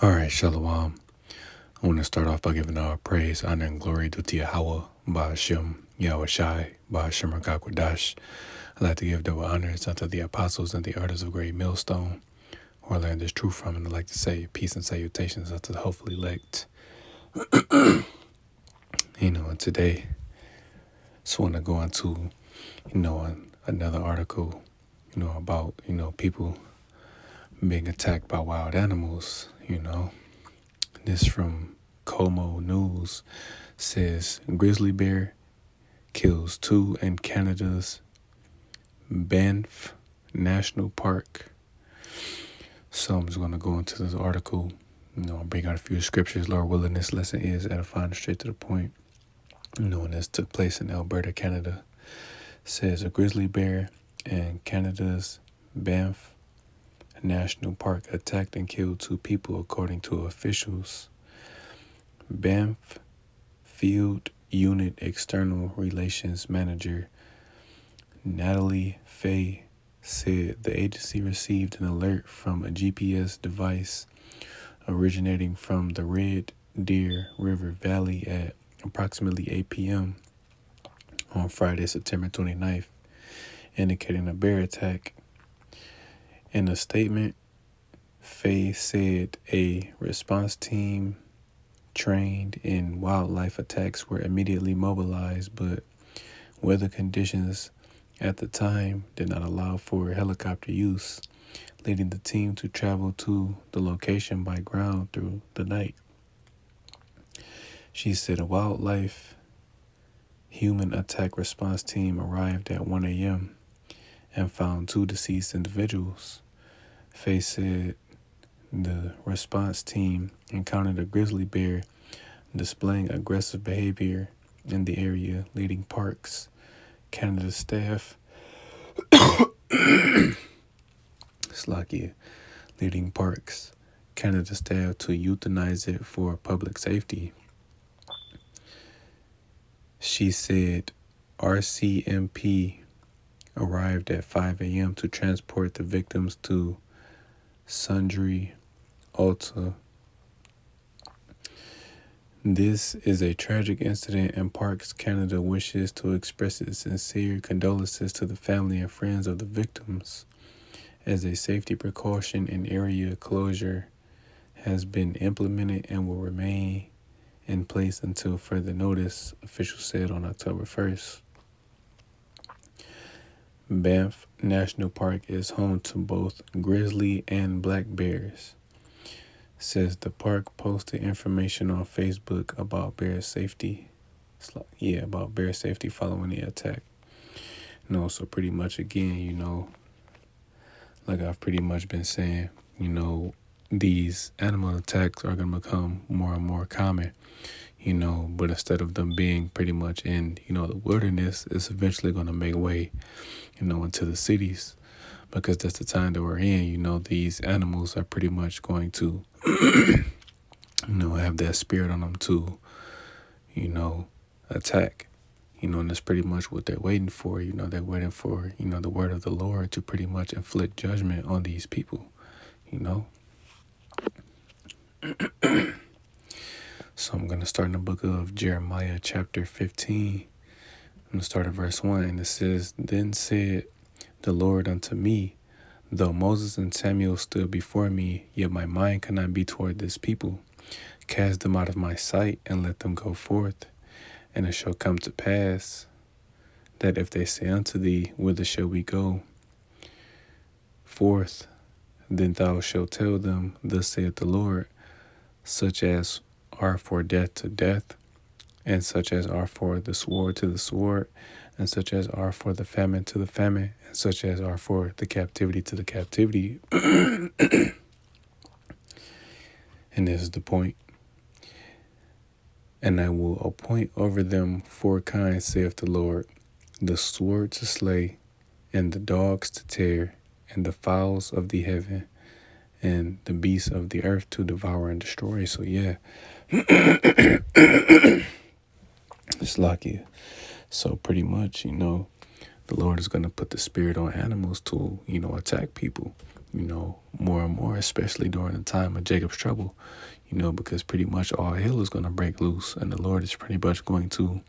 All right, Shalom. I want to start off by giving our praise, honor, and glory to Yahweh, Ba'ashem, Yahweh Shai, Ba'ashem Rakakwadash. I'd like to give double honors unto the apostles and the artists of Great Millstone, who I learned this truth from, and I'd like to say peace and salutations unto the hopefully elect. And today, just want to go into, another article, about, people being attacked by wild animals. This from Como News says grizzly bear kills two in Canada's Banff National Park. So I'm just going to go into this article, bring out a few scriptures. Lord willing, this lesson is edifying, straight to the point. And this took place in Alberta, Canada. It says a grizzly bear in Canada's Banff National Park attacked and killed two people, according to officials. Banff Field Unit External Relations Manager Natalie Fay said the agency received an alert from a GPS device originating from the Red Deer River Valley at approximately 8 p.m. on Friday, September 29th, indicating a bear attack. In a statement, Fay said a response team trained in wildlife attacks were immediately mobilized, but weather conditions at the time did not allow for helicopter use, leading the team to travel to the location by ground through the night. She said a wildlife human attack response team arrived at 1 a.m. and found two deceased individuals. Faye said the response team encountered a grizzly bear displaying aggressive behavior in the area, leading Parks Canada staff leading Parks Canada staff to euthanize it for public safety. She said RCMP arrived at 5 a.m. to transport the victims to Sundre, Alta. This is a tragic incident, and Parks Canada wishes to express its sincere condolences to the family and friends of the victims. As a safety precaution, an area closure has been implemented and will remain in place until further notice, officials said on October 1st. Banff National Park is home to both grizzly and black bears. Says the park posted information on Facebook about bear safety. About bear safety following the attack. So pretty much again, like I've pretty much been saying, these animal attacks are going to become more and more common, but instead of them being pretty much in, the wilderness, it's eventually going to make way, into the cities, because that's the time that we're in. These animals are pretty much going to, have that spirit on them to, attack, and that's pretty much what they're waiting for. They're waiting for, the word of the Lord to pretty much inflict judgment on these people, So I'm going to start in the book of Jeremiah, chapter 15. I'm going to start at verse 1, and it says, Then said the Lord unto me, though Moses and Samuel stood before me, yet my mind cannot be toward this people. Cast them out of my sight, and let them go forth. And it shall come to pass, that if they say unto thee, Whither shall we go forth? Then thou shalt tell them, Thus saith the Lord, such as are for death to death, and such as are for the sword to the sword, and such as are for the famine to the famine, and such as are for the captivity to the captivity. And this is the point. And I will appoint over them 4 kinds, saith the Lord, the sword to slay, and the dogs to tear, and the fowls of the heaven, and the beasts of the earth to devour and destroy. So it's lucky. So pretty much, the Lord is going to put the spirit on animals to, attack people, more and more, especially during the time of Jacob's trouble, because pretty much all hell is going to break loose, and the Lord is pretty much going to,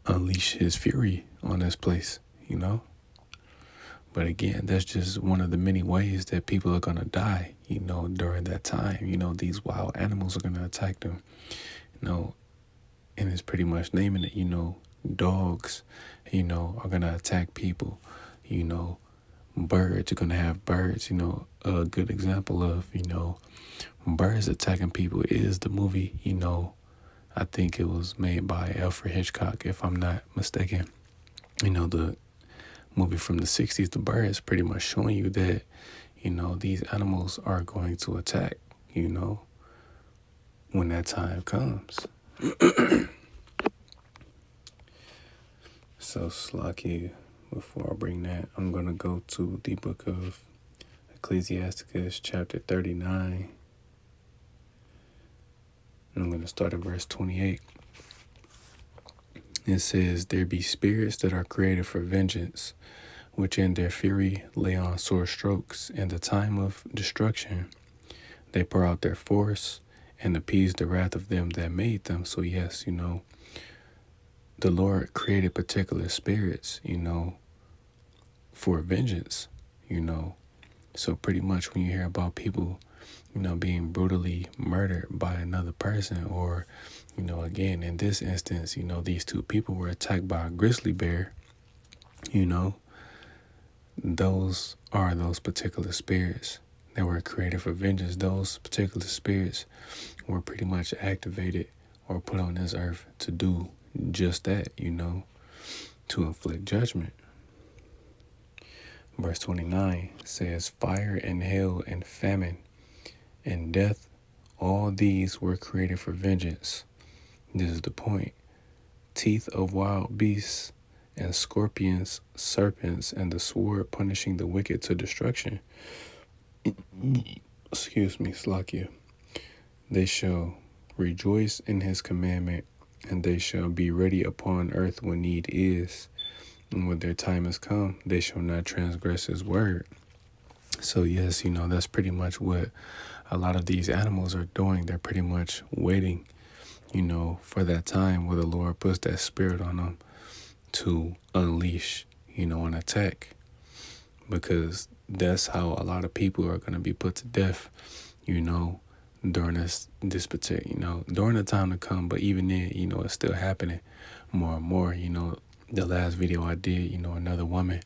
unleash his fury on this place. But again, that's just one of the many ways that people are going to die, during that time. These wild animals are going to attack them, and it's pretty much naming it, dogs, are going to attack people, birds are going to have birds, a good example of, birds attacking people is the movie, I think it was made by Alfred Hitchcock, if I'm not mistaken. The movie from the 60s, The Birds, pretty much showing you that, these animals are going to attack, when that time comes. So, Slacky, before I bring that, I'm going to go to the book of Ecclesiasticus, chapter 39. And I'm going to start at verse 28. It says, "There be spirits that are created for vengeance, which in their fury lay on sore strokes. In the time of destruction, they pour out their force and appease the wrath of them that made them." So yes, the Lord created particular spirits, for vengeance, So pretty much when you hear about people, being brutally murdered by another person, or, again, in this instance, these two people were attacked by a grizzly bear, those are those particular spirits that were created for vengeance. Those particular spirits were pretty much activated or put on this earth to do just that, to inflict judgment. Verse 29 says, "Fire and hail and famine and death, all these were created for vengeance." This is the point. "Teeth of wild beasts and scorpions, serpents, and the sword punishing the wicked to destruction." Excuse me, Slakia. "They shall rejoice in his commandment, and they shall be ready upon earth when need is. And when their time is come, they shall not transgress his word." So yes, that's pretty much what a lot of these animals are doing. They're pretty much waiting, for that time where the Lord puts that spirit on them to unleash, an attack. Because that's how a lot of people are going to be put to death, during this particular, during the time to come. But even then, it's still happening more and more. The last video I did, another woman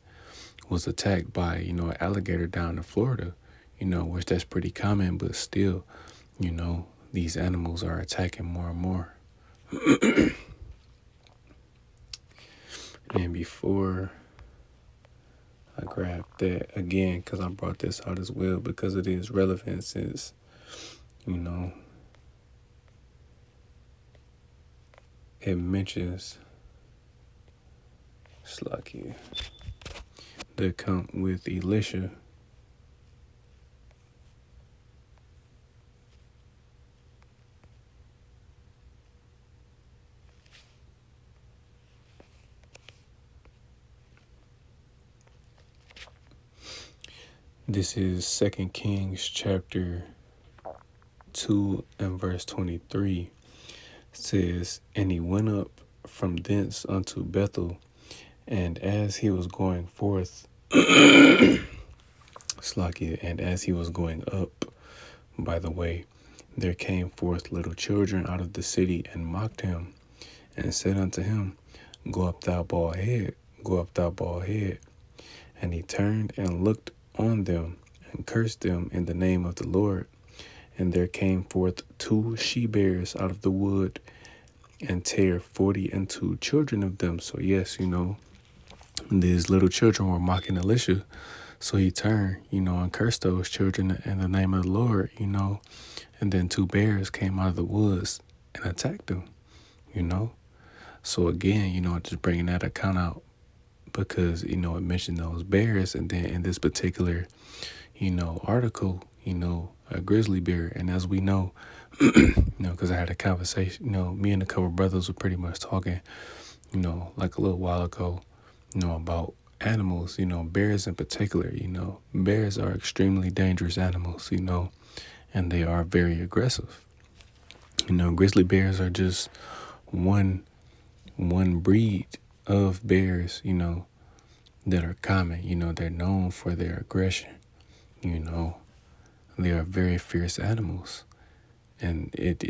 was attacked by, an alligator down in Florida, which that's pretty common, but still, these animals are attacking more and more. And before I grab that again, because I brought this out as well, because it is relevant since, it mentions Slacky, the account with Elisha. This is 2 Kings chapter 2 and verse 23. It says, "And he went up from thence unto Bethel, and as he was going forth," Slakia, "and as he was going up by the way, there came forth little children out of the city, and mocked him, and said unto him, Go up, thou bald head, go up, thou bald head. And he turned and looked on them, and cursed them in the name of the Lord. And there came forth 2 she-bears out of the wood, and tear 42 children of them." So yes, these little children were mocking Elisha. So he turned, and cursed those children in the name of the Lord, and then 2 bears came out of the woods and attacked them, So again, just bringing that account out, because, it mentioned those bears, and then in this particular, article, a grizzly bear. And as we know, because I had a conversation, me and a couple of brothers were pretty much talking, like a little while ago, about animals, bears in particular, bears are extremely dangerous animals, and they are very aggressive. Grizzly bears are just one breed of bears, that are common. They're known for their aggression. You know, they are very fierce animals, and it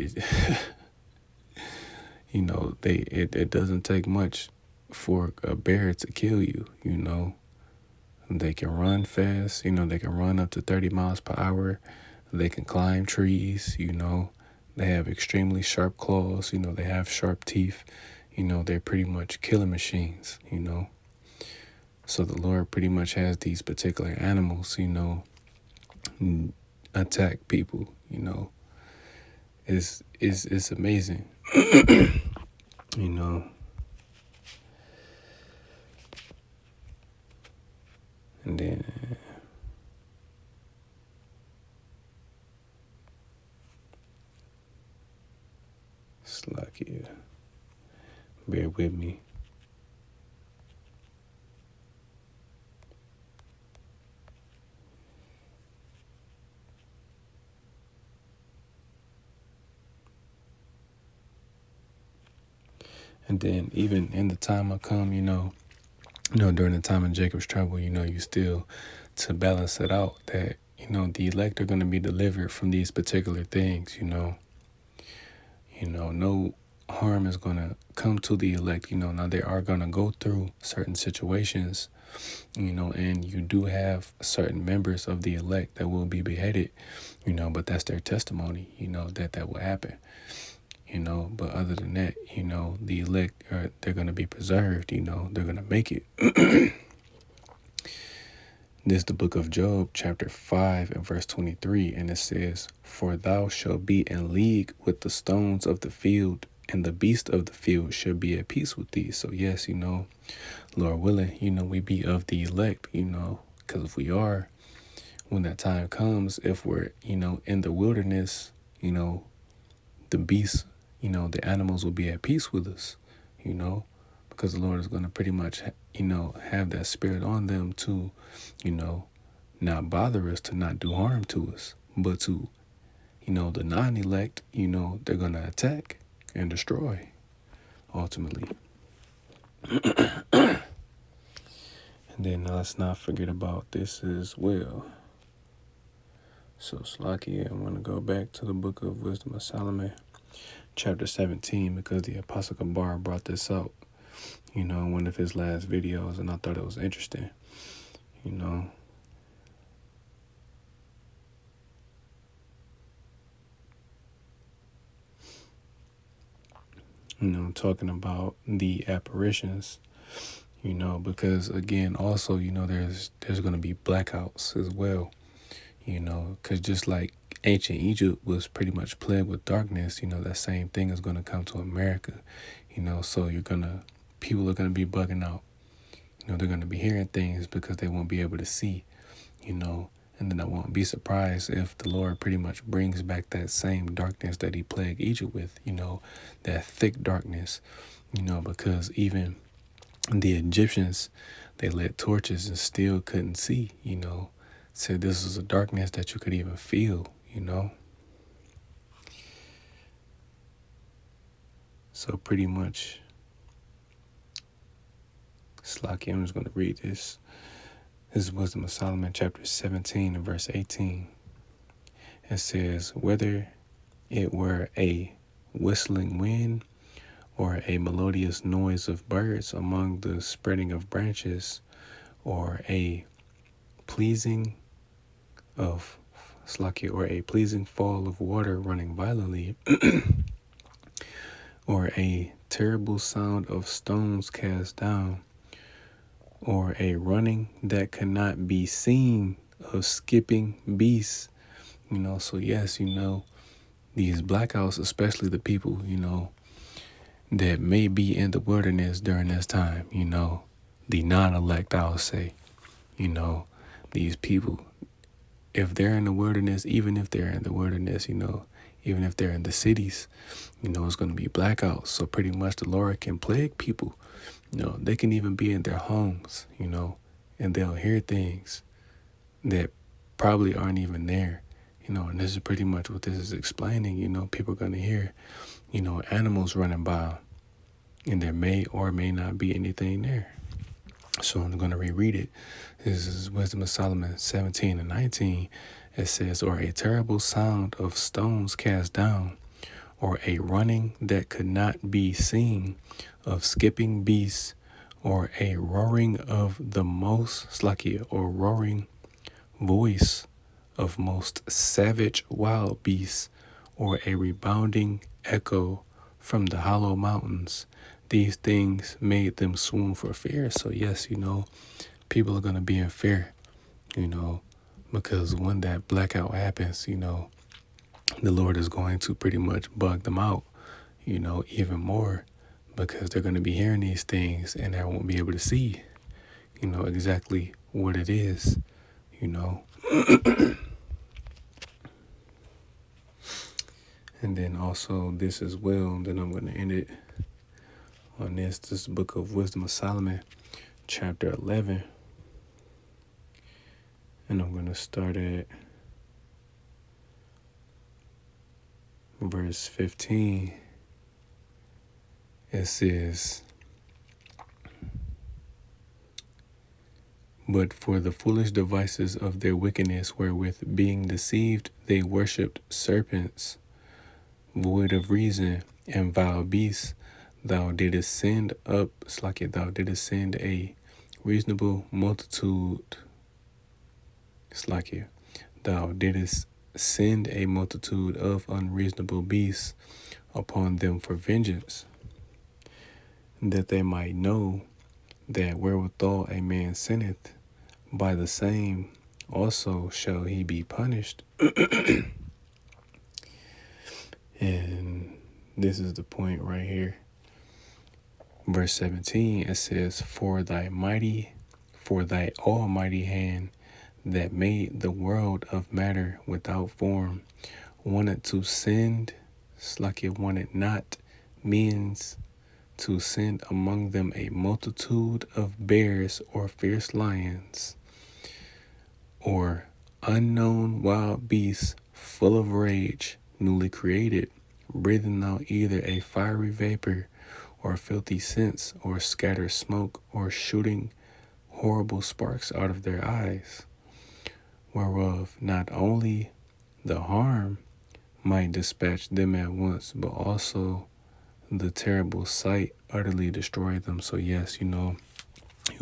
it doesn't take much for a bear to kill you. They can run fast. They can run up to 30 miles per hour. They can climb trees. They have extremely sharp claws. They have sharp teeth. They're pretty much killing machines. So the Lord pretty much has these particular animals, attack people. It's amazing. you know. And then it's like, yeah, bear with me. And then even in the time I come, during the time of Jacob's trouble, you still, to balance it out, that, the elect are going to be delivered from these particular things, no harm is going to come to the elect. Now they are going to go through certain situations, and you do have certain members of the elect that will be beheaded, but that's their testimony, that will happen. But other than that, the elect they're going to be preserved, they're going to make it. This is the book of Job, chapter 5 and verse 23, and it says, "For thou shalt be in league with the stones of the field, and the beast of the field shall be at peace with thee." So yes, Lord willing, we be of the elect, because if we are, when that time comes, if we're, in the wilderness, the beasts, the animals will be at peace with us, because the Lord is going to pretty much, have that spirit on them to, not bother us, to not do harm to us, but to, the non-elect, they're going to attack and destroy, ultimately. And then let's not forget about this as well. So, Slakia, I'm going to go back to the book of Wisdom of Solomon, chapter 17, because the Apostle Kabar brought this out, in one of his last videos, and I thought it was interesting, talking about the apparitions, because again, also, there's going to be blackouts as well, because just like ancient Egypt was pretty much plagued with darkness, that same thing is going to come to America, so people are going to be bugging out, they're going to be hearing things because they won't be able to see, and then I won't be surprised if the Lord pretty much brings back that same darkness that he plagued Egypt with, that thick darkness, because even the Egyptians, they lit torches and still couldn't see, said this was a darkness that you could even feel, So pretty much, Slaki, I'm just going to read this. This is Wisdom of Solomon, chapter 17 and verse 18. It says, "Whether it were a whistling wind or a melodious noise of birds among the spreading of branches, or a pleasing fall of water running violently, or a terrible sound of stones cast down, or a running that cannot be seen of skipping beasts." So yes, these blackouts, especially the people, that may be in the wilderness during this time, the non-elect, I'll say, these people, if they're in the wilderness, even if they're in the wilderness, Even if they're in the cities, it's going to be blackouts. So pretty much the Lord can plague people. They can even be in their homes, and they'll hear things that probably aren't even there. And this is pretty much what this is explaining. People are going to hear, animals running by, and there may or may not be anything there. So I'm going to reread it. This is Wisdom of Solomon 17 and 19. It says, or a terrible sound of stones cast down, or a running that could not be seen of skipping beasts, or a roaring of the most slakia, or roaring voice of most savage wild beasts, or a rebounding echo from the hollow mountains. These things made them swoon for fear. So yes, people are going to be in fear, because when that blackout happens, the Lord is going to pretty much bug them out, even more, because they're going to be hearing these things and they won't be able to see, exactly what it is, And then also this as well, then I'm going to end it on this. This is the Book of Wisdom of Solomon, chapter 11. And I'm going to start at verse 15. It says, but for the foolish devices of their wickedness, wherewith being deceived they worshipped serpents, void of reason, and vile beasts, thou didst send up, thou didst send a reasonable multitude, thou didst send a multitude of unreasonable beasts upon them for vengeance, that they might know that wherewithal a man sinneth, by the same also shall he be punished. And this is the point right here. Verse 17, it says, for thy almighty hand that made the world of matter without form, wanted to send, wanted not means to send among them a multitude of bears or fierce lions, or unknown wild beasts full of rage, newly created, breathing out either a fiery vapor or filthy scents, or scatter smoke, or shooting horrible sparks out of their eyes, whereof not only the harm might dispatch them at once, but also the terrible sight utterly destroy them. So yes, you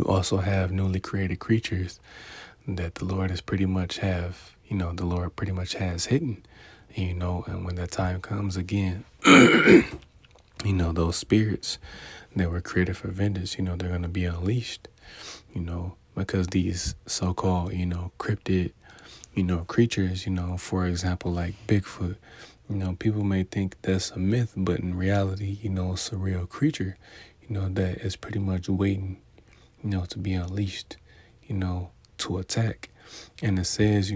also have newly created creatures that the Lord has pretty much has hidden, and when that time comes again, those spirits that were created for vengeance, they're going to be unleashed, because these so-called, cryptid, creatures, for example, like Bigfoot, people may think that's a myth, but in reality, it's a real creature, that is pretty much waiting, to be unleashed, to attack. And it says,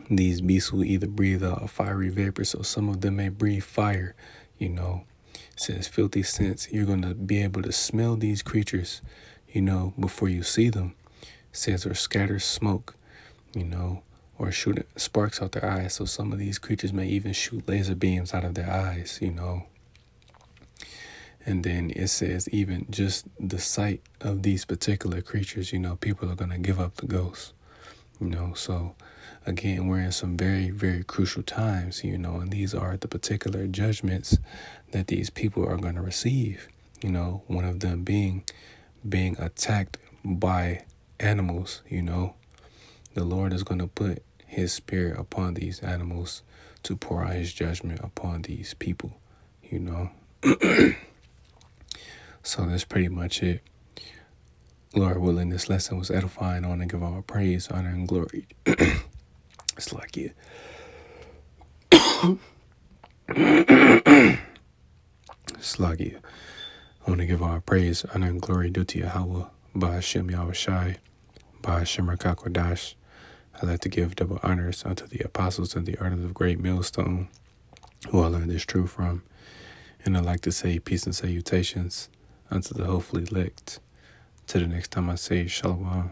these beasts will either breathe out a fiery vapor, so some of them may breathe fire, it says filthy scents. You're going to be able to smell these creatures, before you see them. It says, or scatter smoke, or shoot sparks out their eyes. So some of these creatures may even shoot laser beams out of their eyes, And then it says even just the sight of these particular creatures, people are going to give up the ghost, So again, we're in some very, very crucial times, and these are the particular judgments that these people are going to receive, one of them being attacked by animals, The Lord is going to put his spirit upon these animals to pour out his judgment upon these people, So that's pretty much it. Lord willing, this lesson was edifying. I want to give all praise, honor, and glory. It's like it. Sluggy. I want to give all praise, honor, and glory due to Yahweh, Ba'ashem Yahushai, Ba'ashem Rakakwadash. I like to give double honors unto the apostles and the elders of Great Millstone, who I learned this truth from. And I like to say peace and salutations unto the hopefully elect. Till the next time I say shalom.